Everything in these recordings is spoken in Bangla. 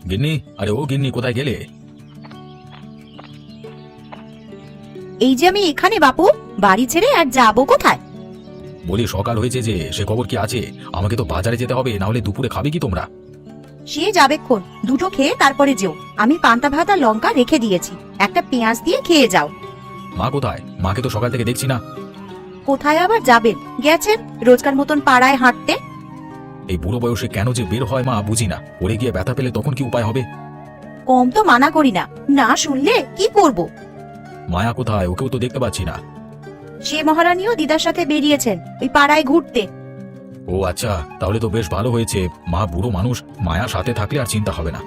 গিন্নি, আরে ও গিন্নি, কোথায় গেলে? এই যে আমি এখানে বাপু, বাড়ি ছেড়ে আর যাবো কোথায়? বলি সকাল হয়েছে যে, সে খবর কি আছে? আমাকে তো বাজারে যেতে হবে, না হলে দুপুরে খাবে কি তোমরা? সে যাবেক্ষণ, দুটো খেয়ে তারপরে যেও। আমি পান্তা ভাত আর লঙ্কা রেখে দিয়েছি, একটা পেঁয়াজ দিয়ে খেয়ে যাও। মা কোথায়? মাকে তো সকাল থেকে দেখছি না। কোথায় আবার যাবেন, গেছেন রোজকার মতন পাড়ায় হাঁটতে। এই বুড়ো বয়সে কেন যে বের হয় মা বুঝি না। পড়ে গিয়ে ব্যথা পেলে তখন কি উপায় হবে? কম তো মানা করি না, না শুনলে কি করব? মায়া কোথায়? ওকেও তো দেখতে পাচ্ছি না। সে মহারানীও দিদার সাথে বেরিয়েছেন ওই পাড়ায় ঘুরতে। ও আচ্ছা, তাহলে তো বেশ ভালো হয়েছে। মা বুড়ো মানুষ, মায়া সাথে থাকলে আর চিন্তা হবে না।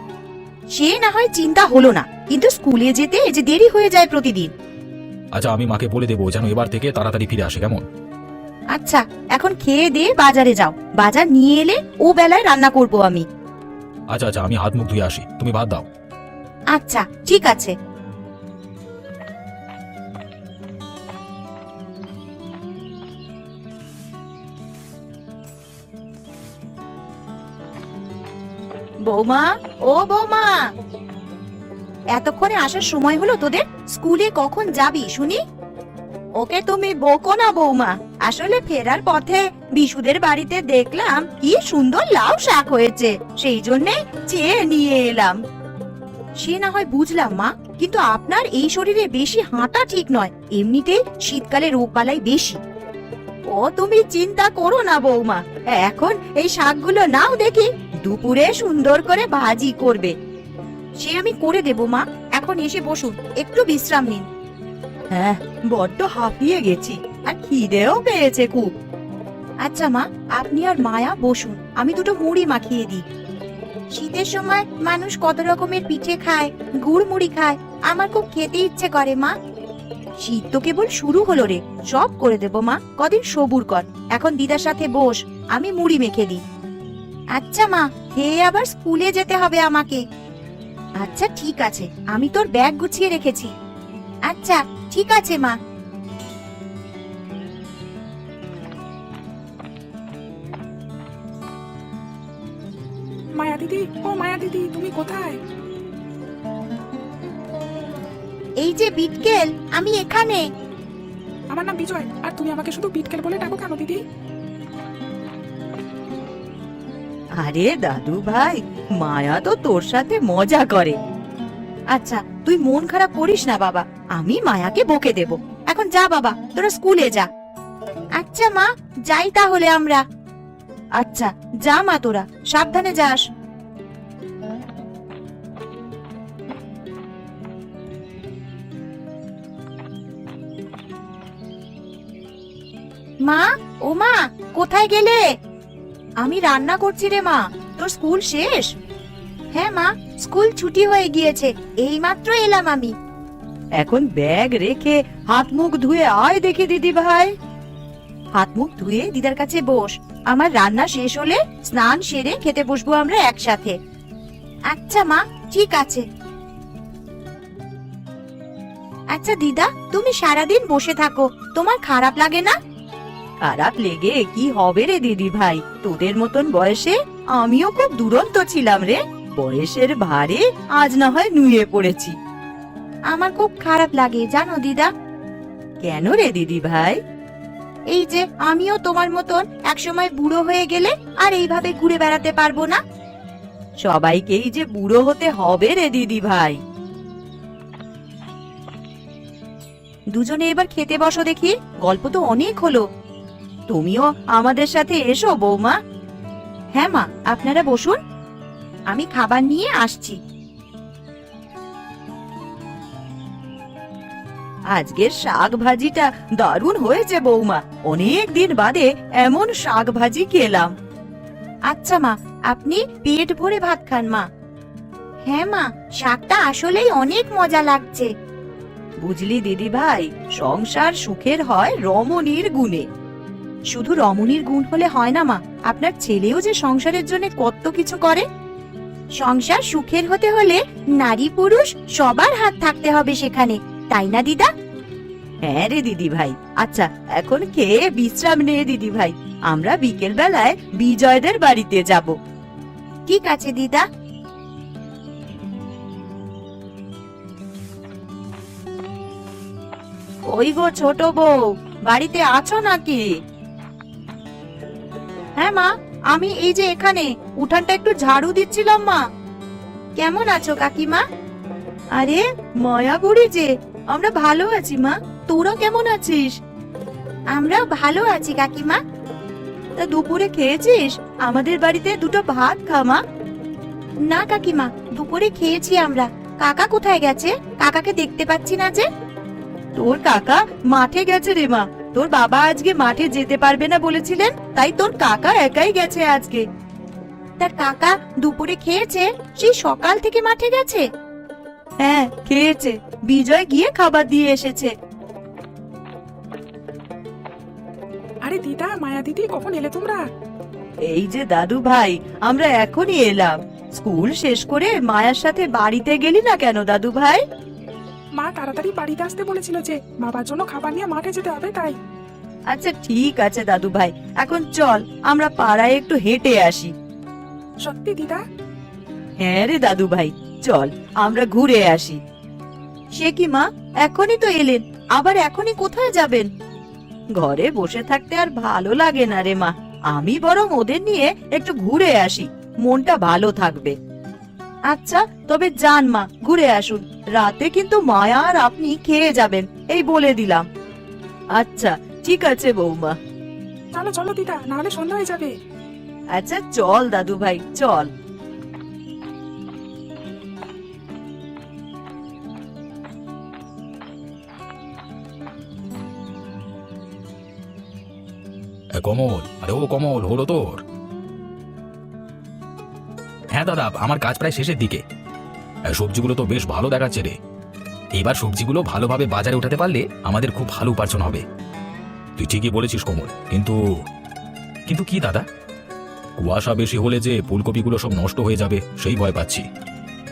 সে না হয় চিন্তা হলো না, কিন্তু স্কুলে যেতে এই যে দেরি হয়ে যায় প্রতিদিন। আচ্ছা, আমি মাকে বলে দেবো যেন এবার থেকে তাড়াতাড়ি ফিরে আসে, কেমন? আচ্ছা, এখন খেয়ে দিয়ে বাজারে যাও, বাজার নিয়ে এলে ও বেলায় রান্না করব আমি। আচ্ছা আচ্ছা, আমি হাত মুখ ধুয়ে আসি, তুমি ভাত দাও। আচ্ছা ঠিক আছে। বৌমা, ও বৌমা, এতক্ষণে আসার সময় হলো তোদের? স্কুলে কখন যাবি শুনি? ওকে তুমি বকো না বৌমা, আসলে ফেরার পথে বিশুদের বাড়িতে দেখলাম কি সুন্দর লাউ শাক হয়েছে, সেই জন্যে চেয়ে নিয়ে এলাম। সে না হয় বুঝলাম মা, কিন্তু আপনার এই শরীরে বেশি হাঁটা ঠিক নয়, এমনিতে শীতকালে রোগবালাই বেশি। ও তুমি চিন্তা করো না বৌমা, এখন এই শাকগুলো নাও দেখি, দুপুরে সুন্দর করে ভাজি করবে। সে আমি করে দেব মা, এখন এসে বসুন, একটু বিশ্রাম নিন। হ্যাঁ, বড্ড হাঁপিয়ে গেছি আর খিদেও পেয়েছে খুব। আচ্ছা মা, আপনি আর মায়া বসুন, আমি দুটো মুড়ি মাখিয়ে দিই। শীতের সময় মানুষ কত রকমের পিঠে খায়, গুড় মুড়ি খায়, আমার খুব খেতে ইচ্ছে করে মা। শীত তো কেবল শুরু হলো রে, সব করে দেব মা, কদিন সবুর কর। এখন দিদার সাথে বস, আমি মুড়ি মেখে দিই। আচ্ছা মা, খেয়ে আবার স্কুলে যেতে হবে আমাকে। আচ্ছা ঠিক আছে, আমি তোর ব্যাগ গুছিয়ে রেখেছি। আচ্ছা ঠিক আছে মা। মায়া দিদি, ও মায়া দিদি, তুমি কোথায়? এই যে বিটকেল, আমি এখানে। আমার নাম বিজয়, আর তুমি আমাকে শুধু বিটকেল বলে ডাকো কেন দিদি? আরে দাদু ভাই, মায়া তো তোর সাথে মজা করে। আচ্ছা তুই মন খারাপ করিস না বাবা, আমি মায়াকে বকে দেব। এখন যা বাবা, তোরা স্কুলে যা। আচ্ছা মা, যাই তাহলে আমরা। আচ্ছা যা মা, তোরা সাবধানে যাস। মা, ও মা, কোথায় গেলে? আমি রান্না করছি রে মা, তোর স্কুল শেষ? হ্যাঁ মা, স্কুল ছুটি হয়ে গিয়েছে, এইমাত্র এলাম আমি। এখন ব্যাগ রেখে হাত মুখ ধুয়ে আয় দেখি দিদি ভাই। হাত মুখ ধুয়ে দিদার কাছে বস, আমার রান্না শেষ হলে স্নান সেরে খেতে বসবো আমরা একসাথে। আচ্ছা মা, ঠিক আছে। আচ্ছা দিদা, তুমি সারাদিন বসে থাকো, তোমার খারাপ লাগে না? খারাপ লেগে কি হবে রে দিদি ভাই, তোদের মতন বয়সে আমিও খুব দুরন্ত ছিলাম রে, বয়সের ভারে আজ না হয় নুয়ে পড়েছি। আমার খুব খারাপ লাগে জানো দিদা। কেন রে দিদি ভাই? এই যে আমিও তোমার মতন একসময় বুড়ো হয়ে গেলে আর এইভাবে ঘুরে বেড়াতে পারবো না। সবাইকেই যে বুড়ো হতে হবে রে দিদি ভাই। দুজনে এবার খেতে বসো দেখি, গল্প তো অনেক হলো। তুমিও আমাদের সাথে এসো বৌমা। হ্যাঁ মা, আপনারা বসুন, আমি খাবার নিয়ে আসছি। আজকের শাক ভাজিটা দারুণ হয়েছে বৌমা, অনেক দিন বাদে এমন শাক ভাজি খেলাম। আচ্ছা মা, আপনি পেট ভরে ভাত খান মা। হ্যাঁ মা, শাকটা আসলেই অনেক মজা লাগছে। বুঝলি দিদি ভাই, সংসার সুখের হয় রমণীর গুণে। শুধু রমণীর গুণ হলে হয় না মা, আপনার ছেলেও যে সংসারের জন্য কত কিছু করে। সংসার সুখের হতে হলে নারী পুরুষ সবার হাত থাকতে হবে সেখানে, তাই না দিদা? হ্যাঁ রে দিদি ভাই। আচ্ছা এখন খেয়ে বিশ্রাম নে দিদি ভাই, আমরা বিকেল বেলায় বিজয়দের বাড়িতে যাব। ঠিক আছে দিদা। ওই গো ছোট বউ, বাড়িতে আছো নাকি? হ্যাঁ মা, আমি এই যে এখানে উঠানটা একটু ঝাড়ু দিচ্ছিলাম মা। কেমন আছো কাকিমা? আরে মায়া বুড়ি যে, আমরা ভালো আছি মা। তোরা কেমন আছিস? আমরাও ভালো আছি কাকিমা। তা দুপুরে খেয়েছিস? আমাদের বাড়িতে দুটো ভাত খা মা। না কাকিমা, দুপুরে খেয়েছি আমরা। কাকা কোথায় গেছে? কাকাকে দেখতে পাচ্ছি না যে। তোর কাকা মাঠে গেছে রে মা। তোর বাবা আজকে মাঠে যেতে পারবে না বলেছিলেন, তাই তোর কাকা একাই গেছে আজকে। তার কাকা দুপুরে খেয়েছে? সেই সকাল থেকে মাঠে গেছে? হ্যাঁ খেয়েছে, বিজয় গিয়ে খাবার দিয়ে এসেছে। আরে দিদা, মায়া দিদি, কখন এলে তোমরা? এই যে দাদু ভাই, আমরা এখনই এলাম। স্কুল শেষ করে মায়ার সাথে বাড়িতে গেলি না কেন দাদু ভাই? মা তাড়াতাড়ি বাড়িতে আসতে বলেছিল যে বাবার জন্য খাবার নিয়ে মাঠে যেতে হবে, তাই। আচ্ছা ঠিক আছে দাদু ভাই, এখন চল আমরা পাড়ায় একটু হেঁটে আসি। সত্যি দিদা? হ্যাঁ রে দাদু ভাই, চল আমরা ঘুরে আসি। সে কি মা, এখনই তো এলেন, আবার এখনই কোথায় যাবেন? ঘরে বসে থাকতে আর ভালো লাগে না রে মা। আমি বরং ওদের নিয়ে একটু ঘুরে আসি, মনটা ভালো থাকবে। আচ্ছা তবে যান মা, ঘুরে আসুন। রাতে কিন্তু মায়া আর আপনি খেয়ে যাবেন, এই বলে দিলাম। আচ্ছা ঠিক আছে বৌমা। চলো চলো দিদা, নাহলে সন্ধ্যা হয়ে যাবে। আচ্ছা চল দাদু ভাই, চল। কমল, আরে ও কমল, হলো তোর? হ্যাঁ দাদা, আমার কাজ প্রায় শেষের দিকে। সবজিগুলো তো বেশ ভালো দেখাচ্ছে রে। এবার সবজিগুলো ভালোভাবে বাজারে উঠাতে পারলে আমাদের খুব ভালো উপার্জন হবে। তুই ঠিকই বলেছিস কমল, কিন্তু কিন্তু কি দাদা? কুয়াশা বেশি হলে যে ফুলকপিগুলো সব নষ্ট হয়ে যাবে সেই ভয় পাচ্ছি।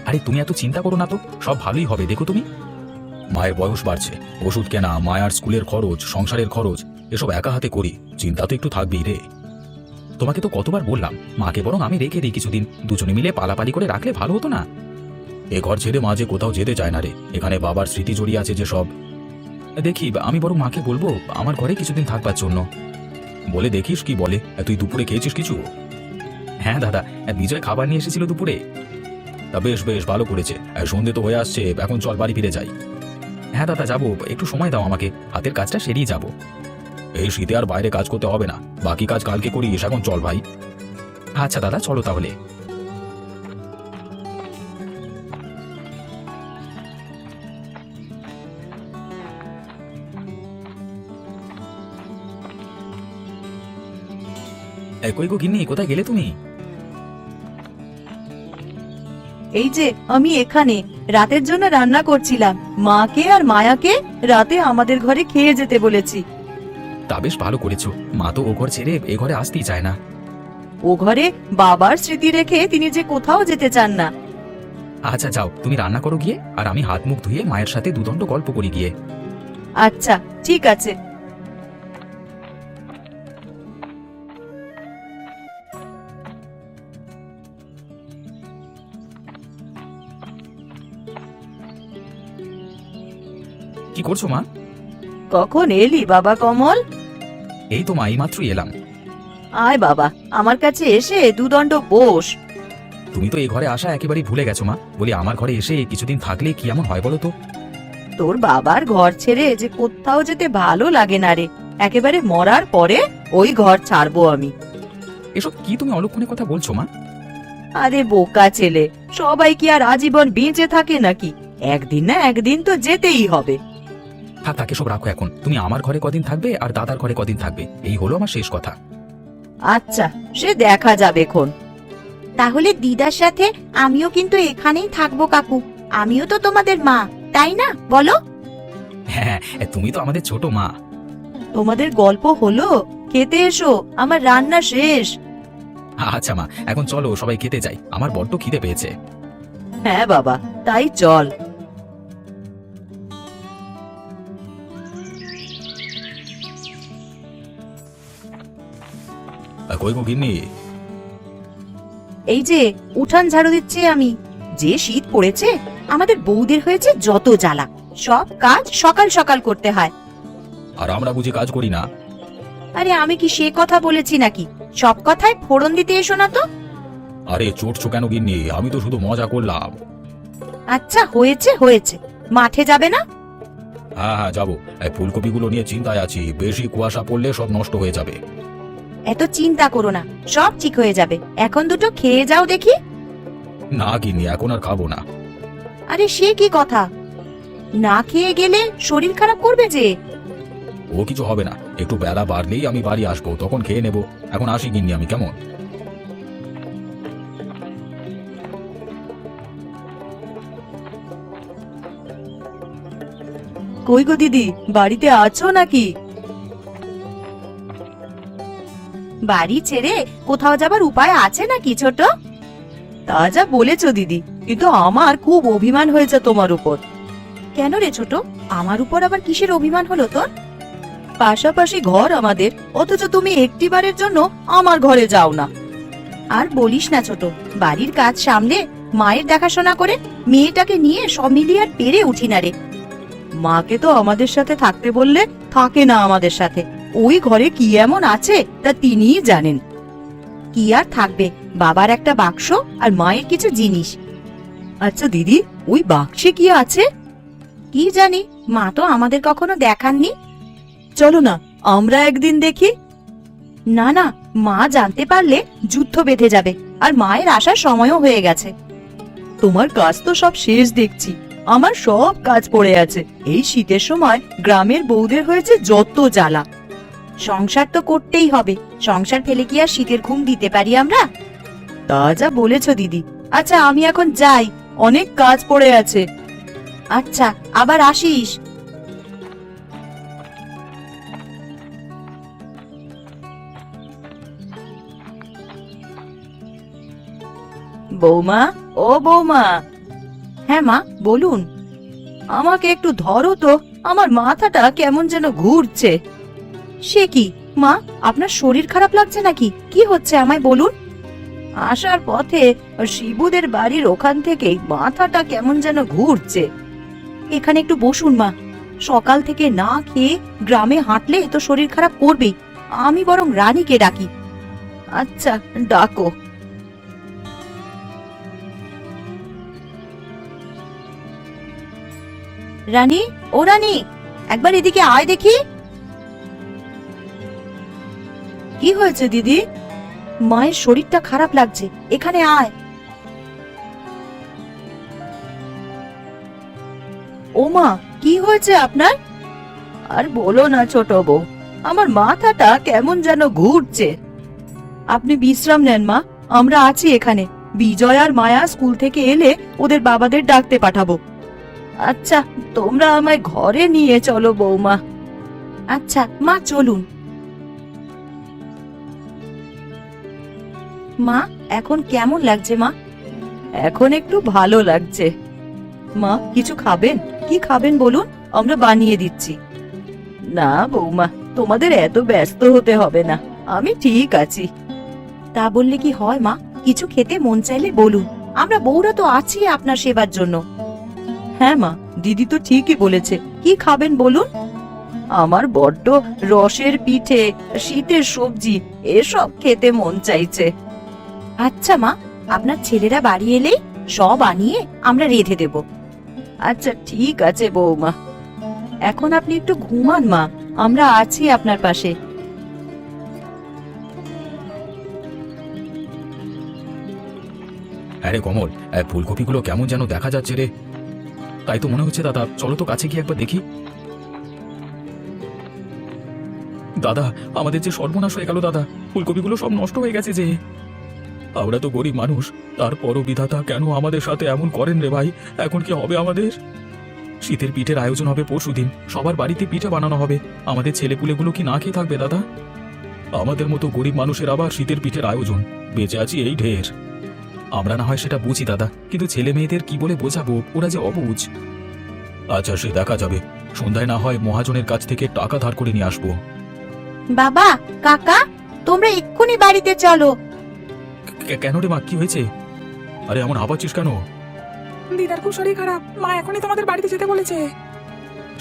আরে তুমি এত চিন্তা করো না তো, সব ভালোই হবে। দেখো তুমি, মায়ের বয়স বাড়ছে, ওষুধ কেনা, মায়ার স্কুলের খরচ, সংসারের খরচ, এসব একা হাতে করি, চিন্তা তো একটু থাকবেই রে। তোমাকে তো কতবার বললাম, মাকে বরং আমি রেখে দিই কিছুদিন, দুজনে মিলে পালাপালি করে রাখলে ভালো হতো না? এ ঘর ছেড়ে মা যে কোথাও যেতে চায় না রে, এখানে বাবার স্মৃতি জড়িয়ে আছে যে সব। দেখি আমি বরং মাকে বলবো আমার ঘরে কিছুদিন থাকবার জন্য। বলে দেখিস কি বলে। তুই দুপুরে খেয়েছিস কিছু? হ্যাঁ দাদা, বিজয় খাবার নিয়ে এসেছিল দুপুরে। তা বেশ বেশ ভালো করেছে। সন্ধে তো হয়ে আসছে, এখন চল বাড়ি ফিরে যাই। হ্যাঁ দাদা যাবো, একটু সময় দাও আমাকে, হাতের কাজটা সেরিয়ে যাব। এই শীতে আর বাইরে কাজ করতে হবে না, বাকি কাজ কালকে করিস, এখন চল ভাই। আচ্ছা দাদা চলো তাহলে। কই গো গিন্নি, কোথায় গেলে তুমি? এই যে আমি এখানে রাতের জন্য রান্না করছিলাম। মাকে আর মায়াকে রাতে আমাদের ঘরে খেয়ে যেতে বলেছি। তা বেশ ভালো করেছো, মা তো ও ঘর ছেড়ে এ ঘরে আসতেই চায় না। ও ঘরে বাবার স্মৃতি রেখে তিনি যে কোথাও যেতে চান না। আচ্ছা যাও, তুমি রান্না করো গিয়ে, আর আমি হাত মুখ ধুয়ে মায়ের সাথে দুদণ্ড গল্প করি গিয়ে। আচ্ছা ঠিক আছে। কি করছো মা? কখন এলি বাবা কমল? এই তো মা, এই মাত্রই এলাম। আয় বাবা, আমার কাছে এসে দুদণ্ড বস। তুমি তো এই ঘরে আসা একেবারেই ভুলে গেছো মা। বলি আমার ঘরে এসে কিছুদিন থাকলে কি এমন হয় বলো তো? তোর বাবার ঘর ছেড়ে যে কোথাও যেতে ভালো লাগে না রে। একেবারে মরার পরে ওই ঘর ছাড়বো আমি। এসব কি তুমি অলক্ষণে কথা বলছো মা? আরে বোকা ছেলে, সবাই কি আর আজীবন বেঁচে থাকে নাকি? একদিন না একদিন তো যেতেই হবে। থাক তাকে সব রাখো এখন। তুমি আমার ঘরে কদিন থাকবে আর দাদার ঘরে কদিন থাকবে, এই হলো আমার শেষ কথা। আচ্ছা সে দেখা যাবে খন। তাহলে দিদার সাথে আমিও কিন্তু এখানেই থাকবো কাকু। আমিও তো তোমাদের মা, তাই না বলো? হ্যাঁ, তুমি তো আমাদের ছোট মা। তোমাদের গল্প হলো, খেতে এসো, আমার রান্না শেষ। আচ্ছা মা, এখন চলো সবাই খেতে যাই, আমার বড্ড খিদে পেয়েছে। হ্যাঁ বাবা, তাই চল। কই গো গিন্নি? এই যে উঠান ঝাড়ু দিচ্ছি আমি। যে শীত পড়েছে, আমাদের বউদের হয়েছে যত জ্বালা। সব কাজ সকাল সকাল করতে হয়, আর আমরা বুঝি কাজ করি না? আরে আমি কি সে কথা বলেছি নাকি? সব কথায় ফোড়ন দিতে এসো না তো। আরে চটছো কেন গিন্নি, আমি তো শুধু মজা করলাম। আচ্ছা হয়েছে হয়েছে, মাঠে যাবে না? হ্যাঁ হ্যাঁ যাবো। এই ফুলকপিগুলো নিয়ে চিন্তায় আছি, বেশি কুয়াশা পড়লে সব নষ্ট হয়ে যাবে। এত চিন্তা করো না, সব ঠিক হয়ে যাবে। এখন দুটো খেয়ে যাও দেখি। না গিন্নি, এখন আর খাবো না। আরে সে কি কথা, না খেয়ে গেলে শরীর খারাপ করবে যে। ও কিছু হবে না, একটু বেলা বাড়লেই আমি বাড়ি আসবো, তখন খেয়ে নেবো। এখন আসি গিন্নি আমি, কেমন? কই গো দিদি, বাড়িতে আছো নাকি? বাড়ি ছেড়ে কোথাও যাবার উপায় আছে নাকি ছোট? তা যা বলেছো দিদি, কিন্তু আমার খুব অভিমান হয়েছে তোমার উপর। কেন রে ছোট, আমার উপর আবার কিসের অভিমান হলো তোর? পাশাপাশি ঘর আমাদের, অথচ তুমি একটিবারের জন্য আমার ঘরে যাও না। আর বলিস না ছোট, বাড়ির কাজ সামলে মায়ের দেখাশোনা করে মেয়েটাকে নিয়ে সব মিলিয়ে আর পেরে উঠি না রে। মাকে তো আমাদের সাথে থাকতে বললে থাকে না আমাদের সাথে। ওই ঘরে কি এমন আছে তা তিনিই জানেন। কি আর থাকবে, বাবার একটা বাক্স আর মায়ের কিছু জিনিস। আচ্ছা দিদি, ওই বাক্সে কি আছে? কি জানি, মা তো আমাদের কখনো দেখাননি। চলো না, আমরা একদিন দেখি। না না, মা জানতে পারলে যুদ্ধ বেঁধে যাবে, আর মায়ের আসার সময়ও হয়ে গেছে। তোমার কাজ তো সব শেষ দেখছি। আমার সব কাজ পড়ে আছে। এই শীতের সময় গ্রামের বউদের হয়েছে যত জ্বালা। সংসার তো করতেই হবে, সংসার ফেলে কি আর শীতের ঘুম দিতে পারি আমরা? তা যা বলেছো দিদি। আচ্ছা আমি এখন যাই, অনেক কাজ পড়ে আছে। আচ্ছা, আবার আসিস। বৌমা, ও বৌমা। হ্যাঁ মা, বলুন। আমাকে একটু ধরো তো, আমার মাথাটা কেমন যেন ঘুরছে। সে কি মা, আপনার শরীর খারাপ লাগছে নাকি? কি হচ্ছে আমায় বলুন। আসার পথে শিবুদের বাড়ির ওখান থেকেই মাথাটা কেমন যেন ঘুরছে। এখানে একটু বসুন মা, সকাল থেকে না খেয়ে গ্রামে হাঁটলে তো শরীর খারাপ করবেই। আমি বরং রানীকে ডাকি। আচ্ছা, ডাকো। রানী, ও রানী, একবার এদিকে আয় দেখি। কি হয়েছে দিদি? মায়ের শরীরটা খারাপ লাগছে, এখানে আয়। ও মা, কি হয়েছে আপনার? আর বলো না ছোট বউ, আমার মাথাটা কেমন যেন ঘুরছে। আপনি বিশ্রাম নেন মা, আমরা আছি এখানে। বিজয় আর মায়া স্কুল থেকে এলে ওদের বাবাদের ডাকতে পাঠাবো। আচ্ছা, তোমরা আমায় ঘরে নিয়ে চলো বৌমা। আচ্ছা মা, চলুন। মা, এখন কেমন লাগছে মা? এখন একটু ভালো লাগছে। মা, কিছু খাবেন? কি খাবেন বলুন, আমরা বানিয়ে দিচ্ছি। না বৌমা, তোমাদের এত ব্যস্ত হতে হবে না, আমি ঠিক আছি। তা বললে কি হয় মা, কিছু খেতে মন চাইলে বলুন, আমরা বউরা তো আছি আপনার সেবার জন্য। হ্যাঁ মা, দিদি তো ঠিকই বলেছে। কি খাবেন বলুন? আমার বড্ড রসের পিঠে, শীতের সবজি এসব খেতে মন চাইছে। আচ্ছা মা, আপনার ছেলেরা বাড়ি এলেই সব আনিয়ে আমরা রেঁধে দেব। আচ্ছা ঠিক আছে বৌমা, এখন আপনি একটু ঘুমান মা, আমরা আছি আপনার পাশে। আরে কমল, এই ফুলকপিগুলো কেমন যেন দেখা যাচ্ছে রে। তাই তো মনে হচ্ছে দাদা, চলো তো কাছে গিয়ে একবার দেখি। দাদা, আমাদের যে সর্বনাশ হয়ে গেল দাদা, ফুলকপিগুলো সব নষ্ট হয়ে গেছে যে। আমরা তো গরিব মানুষ, তারপরও বিধাতা কেন আমাদের সাথে এমন করেন রে ভাই। এখন কি হবে আমাদের? শীতের পিঠের আয়োজন হবে পরশুদিন, সবার বাড়িতে পিঠে বানানো হবে। আমাদের ছেলেপুলেগুলো কি না খেয়ে থাকবে দাদা? আমাদের মতো গরিব মানুষের আবার শীতের পিঠের আয়োজন, বেঁচে আছি এই ঢের। আমরা না হয় সেটা বুঝি দাদা, কিন্তু ছেলে মেয়েদের কি বলে বোঝাবো, ওরা যে অবুঝ। আচ্ছা সে দেখা যাবে, সন্ধ্যায় না হয় মহাজনের কাছ থেকে টাকা ধার করে নিয়ে আসবো। বাবা, কাকা, তোমরা এক্ষুনি বাড়িতে চলো। কেন রে মা, কি হয়েছে? আরে এমন হাঁপাচ্ছিস কেন? দিদার খুব শরীর খারাপ, মা এখনই তোমাদের বাড়িতে যেতে বলেছে।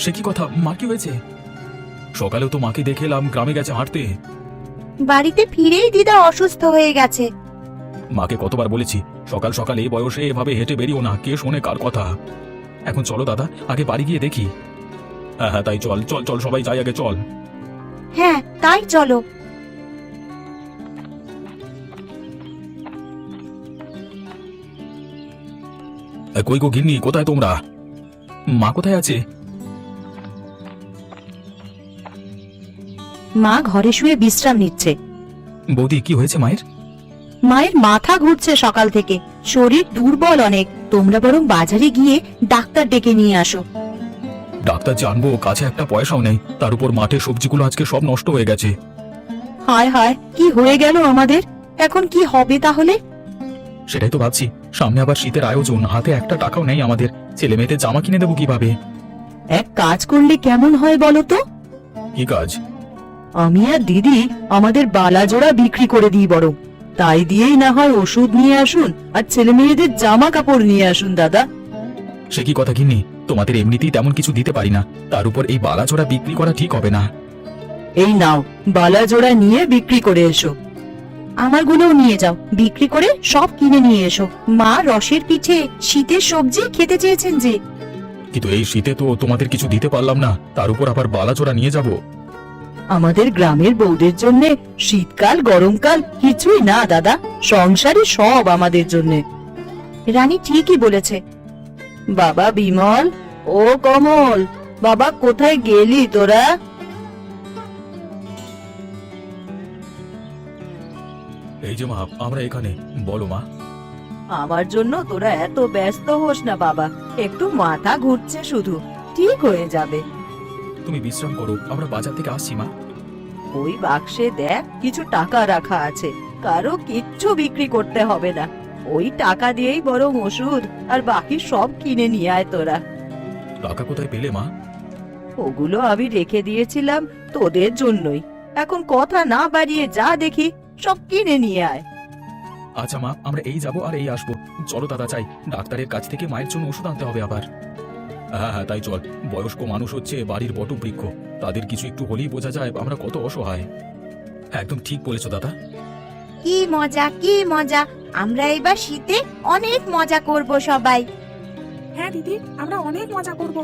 সে কি কথা, মা কি হয়েছে? সকালেও তো মাকে দেখে এলাম গ্রামে গেছে হাঁটতে। বাড়িতে ফিরেই দিদা অসুস্থ হয়ে গেছে। মাকে কতবার বলেছি সকাল সকাল এই বয়সে এভাবে হেঁটে বেরিও না, কে শোনে কার কথা। এখন চলো দাদা, আগে বাড়ি গিয়ে দেখি। হ্যাঁ হ্যাঁ, তাই চল চল চল, সবাই যাই আগে, চল। হ্যাঁ তাই চলো। কই গো গিন্নি, কোথায় তোমরা? মা কোথায় আছে? মা ঘরে শুয়ে বিশ্রাম নিচ্ছে। বৌদি, কি হয়েছে মায়ের? মায়ের মাথা ঘুরছে সকাল থেকে, শরীর দুর্বল অনেক। তোমরা বরং বাজারে গিয়ে ডাক্তার ডেকে নিয়ে আসো। ডাক্তার জানবো, কাছে একটা পয়সাও নেই, তার উপর মাঠের সবজিগুলো আজকে সব নষ্ট হয়ে গেছে। হায় হায়, কি হয়ে গেল আমাদের? এখন কি হবে তাহলে? সেটাই তো ভাবছি, সামনে আবার শীতের আয়োজন, হাতে একটা টাকাও নেই আমাদের, ছেলে মেয়েদের জামা কিনে দেবো কিভাবে? এক কাজ করলে কেমন হয় বলো তো? কি কাজ? আমি আর দিদি আমাদের বালা জোড়া বিক্রি করে দিই বরং। তাই দিয়েই না হয় ওষুধ নিয়ে আসুন আর ছেলে মেয়েদের জামা কাপড় নিয়ে আসুন দাদা। সে কি কথা গিন্নি, তোমাদের এমনিতেই তেমন কিছু দিতে পারি না, তার উপর এই বালাচোরা বিক্রি করা ঠিক হবে না। এই নাও, বালা জোড়া নিয়ে বিক্রি করে এসো। আমারগুলোও নিয়ে যাও, বিক্রি করে সব কিনে নিয়ে এসো। মা রসের পিঠে শীতের সবজি খেতে চেয়েছেন যে। কিন্তু এই শীতে তো তোমাদের কিছু দিতে পারলাম না, তার উপর আবার বালাচোরা নিয়ে যাব। আমাদের গ্রামের বউদের জন্য শীতকাল গরমকাল কিছুই না দাদা, সংসারে সব আমাদের জন্য। রানী ঠিকই বলেছে। বাবা বিমল, ও কমল, বাবা কোথায় গেলি তোরা? এই যে মা, আমরা এখানে, বলো মা। আমার জন্য তোরা এত ব্যস্ত হোস না বাবা, একটু মাথা ঘুরছে শুধু, ঠিক হয়ে যাবে। তুমি বিশ্রাম করো, আমরা বাজার থেকে আসছি মা। ওই বাক্সে দেখ কিছু টাকা রাখা আছে, কারো কিচ্ছু বিক্রি করতে হবে না। ওই টাকা দিয়েই বরং ওষুধ আর বাকি সব কিনে নিয়ে আয় তোরা। টাকা কোথায় পেলে মা? ওগুলো আমি রেখে দিয়েছিলাম তোদের জন্যই। এখন কথা না বাড়িয়ে যা দেখি সব কিনে নিয়ে আয়। আচ্ছা মা, আমরা এই যাব আর এই আসবো। চলো দাদা, চাই ডাক্তারের কাছ থেকে মায়ের জন্য ওষুধ আনতে হবে আবার। হ্যাঁ হ্যাঁ, তাই চল। বয়স্ক মানুষ হচ্ছে বাড়ির বটবৃক্ষ, তাদের কিছু একটু হলেই বোঝা যায় আমরা কত অসহায়। একদম ঠিক বলেছো দাদা। কি মজা কি মজা, আমরা এবার শীতে অনেক মজা করব সবাই। হ্যাঁ দিদি, আমরা অনেক মজা করব।